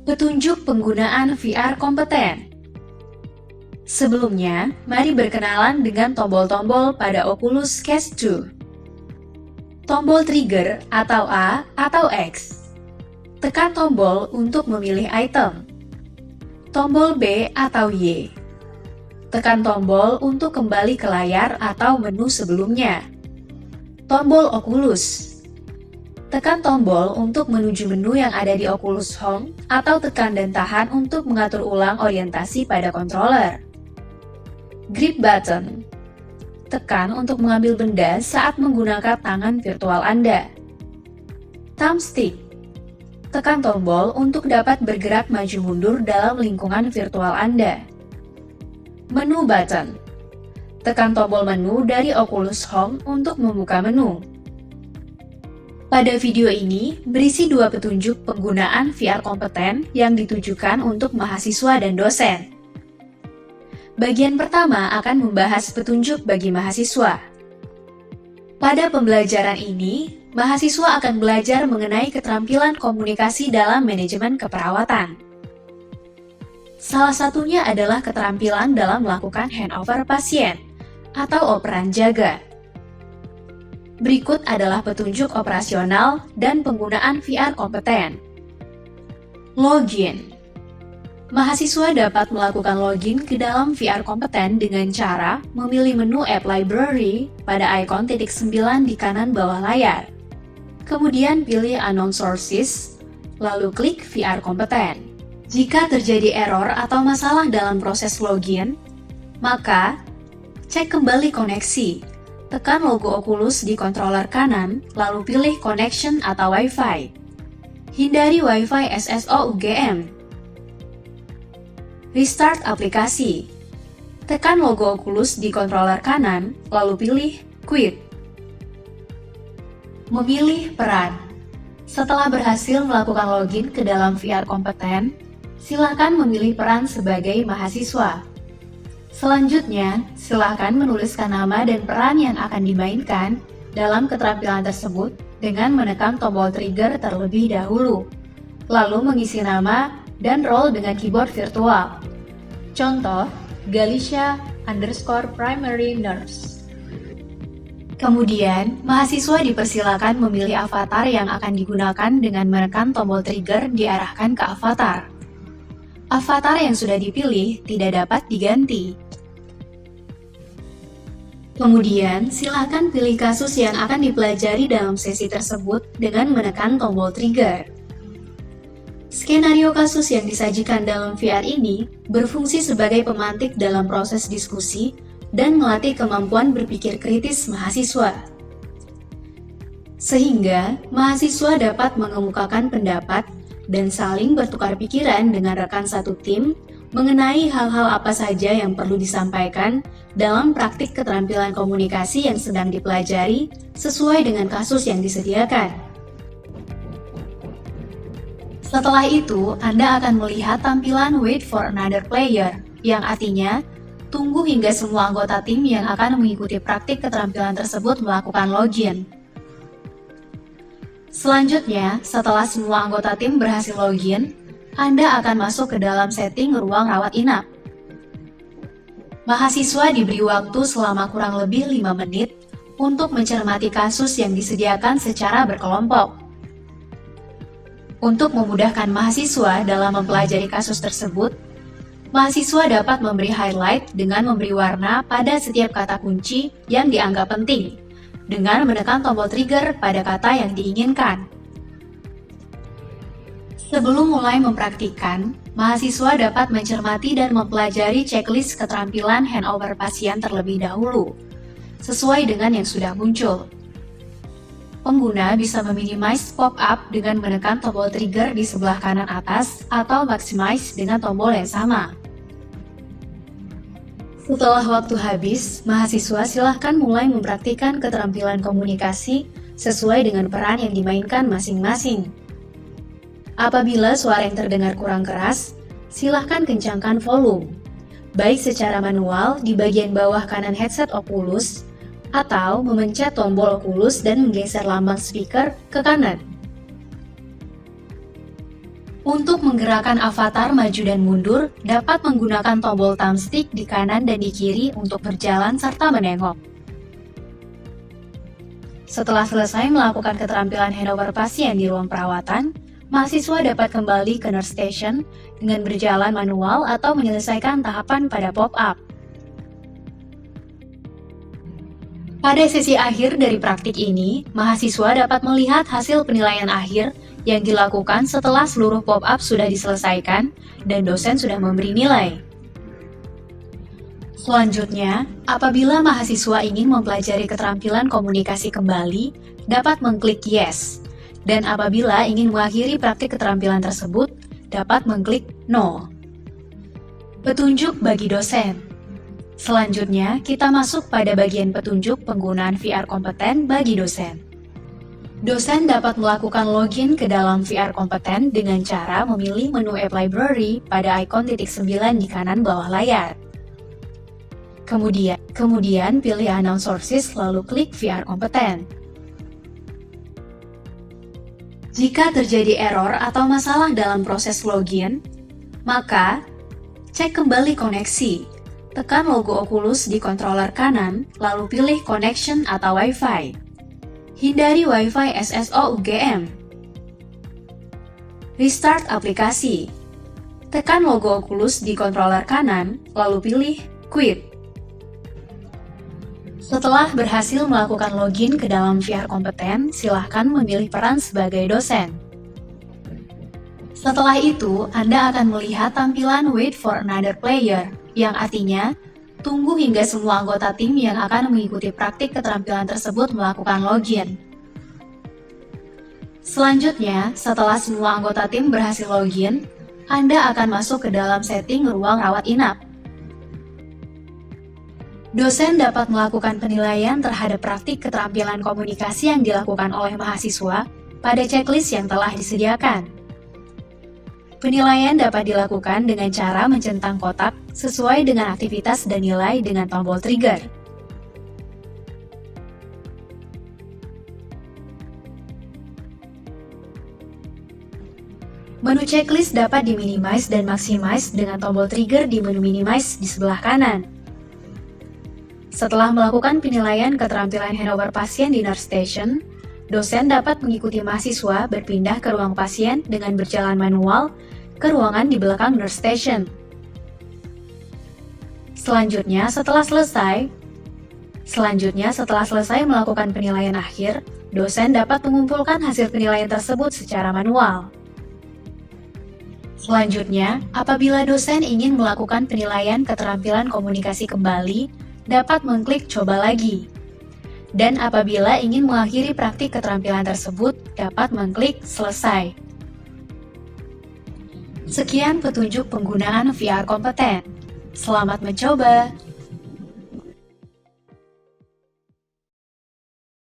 Petunjuk penggunaan VR kompeten. Sebelumnya, mari berkenalan dengan tombol-tombol pada Oculus Quest 2. Tombol trigger atau A atau X. Tekan tombol untuk memilih item. Tombol B atau Y. Tekan tombol untuk kembali ke layar atau menu sebelumnya. Tombol Oculus. Tekan tombol untuk menuju menu yang ada di Oculus Home atau tekan dan tahan untuk mengatur ulang orientasi pada controller. Grip button. Tekan untuk mengambil benda saat menggunakan tangan virtual Anda. Thumbstick. Tekan tombol untuk dapat bergerak maju mundur dalam lingkungan virtual Anda. Menu button. Tekan tombol menu dari Oculus Home untuk membuka menu. Pada video ini, berisi dua petunjuk penggunaan VR kompeten yang ditujukan untuk mahasiswa dan dosen. Bagian pertama akan membahas petunjuk bagi mahasiswa. Pada pembelajaran ini, mahasiswa akan belajar mengenai keterampilan komunikasi dalam manajemen keperawatan. Salah satunya adalah keterampilan dalam melakukan handover pasien atau operan jaga. Berikut adalah petunjuk operasional dan penggunaan VR kompeten. Login. Mahasiswa dapat melakukan login ke dalam VR kompeten dengan cara memilih menu App Library pada ikon titik 9 di kanan bawah layar. Kemudian pilih Unknown Sources, lalu klik VR kompeten. Jika terjadi error atau masalah dalam proses login, maka cek kembali koneksi. Tekan logo Oculus di controller kanan, lalu pilih Connection atau Wi-Fi. Hindari Wi-Fi SSO UGM. Restart aplikasi. Tekan logo Oculus di controller kanan, lalu pilih Quit. Memilih peran. Setelah berhasil melakukan login ke dalam VR kompeten, silakan memilih peran sebagai mahasiswa. Selanjutnya, silakan menuliskan nama dan peran yang akan dimainkan dalam keterampilan tersebut dengan menekan tombol trigger terlebih dahulu, lalu mengisi nama dan role dengan keyboard virtual. Contoh, Galicia_primary nurse. Kemudian, mahasiswa dipersilakan memilih avatar yang akan digunakan dengan menekan tombol trigger diarahkan ke avatar. Avatar yang sudah dipilih tidak dapat diganti. Kemudian, silakan pilih kasus yang akan dipelajari dalam sesi tersebut dengan menekan tombol trigger. Skenario kasus yang disajikan dalam VR ini berfungsi sebagai pemantik dalam proses diskusi dan melatih kemampuan berpikir kritis mahasiswa. Sehingga, mahasiswa dapat mengemukakan pendapat dan saling bertukar pikiran dengan rekan satu tim mengenai hal-hal apa saja yang perlu disampaikan dalam praktik keterampilan komunikasi yang sedang dipelajari sesuai dengan kasus yang disediakan. Setelah itu, Anda akan melihat tampilan Wait for another player, yang artinya tunggu hingga semua anggota tim yang akan mengikuti praktik keterampilan tersebut melakukan login. Selanjutnya, setelah semua anggota tim berhasil login, Anda akan masuk ke dalam setting ruang rawat inap. Mahasiswa diberi waktu selama kurang lebih 5 menit untuk mencermati kasus yang disediakan secara berkelompok. Untuk memudahkan mahasiswa dalam mempelajari kasus tersebut, mahasiswa dapat memberi highlight dengan memberi warna pada setiap kata kunci yang dianggap penting, dengan menekan tombol trigger pada kata yang diinginkan. Sebelum mulai mempraktikkan, mahasiswa dapat mencermati dan mempelajari checklist keterampilan handover pasien terlebih dahulu, sesuai dengan yang sudah muncul. Pengguna bisa meminimize pop-up dengan menekan tombol trigger di sebelah kanan atas atau maximize dengan tombol yang sama. Setelah waktu habis, mahasiswa silahkan mulai mempraktikkan keterampilan komunikasi sesuai dengan peran yang dimainkan masing-masing. Apabila suara yang terdengar kurang keras, silahkan kencangkan volume, baik secara manual di bagian bawah kanan headset Oculus, atau memencet tombol Oculus dan menggeser lambang speaker ke kanan. Untuk menggerakkan avatar maju dan mundur, dapat menggunakan tombol thumbstick di kanan dan di kiri untuk berjalan serta menengok. Setelah selesai melakukan keterampilan handover pasien di ruang perawatan, mahasiswa dapat kembali ke nurse station dengan berjalan manual atau menyelesaikan tahapan pada pop-up. Pada sesi akhir dari praktik ini, mahasiswa dapat melihat hasil penilaian akhir yang dilakukan setelah seluruh pop-up sudah diselesaikan dan dosen sudah memberi nilai. Selanjutnya, apabila mahasiswa ingin mempelajari keterampilan komunikasi kembali, dapat mengklik Yes. Dan apabila ingin mengakhiri praktik keterampilan tersebut, dapat mengklik No. Petunjuk bagi dosen. Selanjutnya, kita masuk pada bagian petunjuk penggunaan VR kompeten bagi dosen. Dosen dapat melakukan login ke dalam VR kompeten dengan cara memilih menu App Library pada ikon titik 9 di kanan bawah layar. Kemudian pilih Unknown Sources lalu klik VR kompeten. Jika terjadi error atau masalah dalam proses login, maka cek kembali koneksi. Tekan logo Oculus di controller kanan, lalu pilih Connection atau Wi-Fi. Hindari Wi-Fi SSO UGM. Restart aplikasi. Tekan logo Oculus di controller kanan, lalu pilih Quit. Setelah berhasil melakukan login ke dalam VR kompeten, silahkan memilih peran sebagai dosen. Setelah itu, Anda akan melihat tampilan Wait for another player, yang artinya, tunggu hingga semua anggota tim yang akan mengikuti praktik keterampilan tersebut melakukan login. Selanjutnya, setelah semua anggota tim berhasil login, Anda akan masuk ke dalam setting ruang rawat inap. Dosen dapat melakukan penilaian terhadap praktik keterampilan komunikasi yang dilakukan oleh mahasiswa pada checklist yang telah disediakan. Penilaian dapat dilakukan dengan cara mencentang kotak sesuai dengan aktivitas dan nilai dengan tombol trigger. Menu checklist dapat diminimize dan maximize dengan tombol trigger di menu minimize di sebelah kanan. Setelah melakukan penilaian keterampilan handover pasien di nurse station, dosen dapat mengikuti mahasiswa berpindah ke ruang pasien dengan berjalan manual ke ruangan di belakang nurse station. Selanjutnya, setelah selesai melakukan penilaian akhir, dosen dapat mengumpulkan hasil penilaian tersebut secara manual. Selanjutnya, apabila dosen ingin melakukan penilaian keterampilan komunikasi kembali, dapat mengklik Coba lagi. Dan apabila ingin mengakhiri praktik keterampilan tersebut, dapat mengklik Selesai. Sekian petunjuk penggunaan VR kompeten. Selamat mencoba!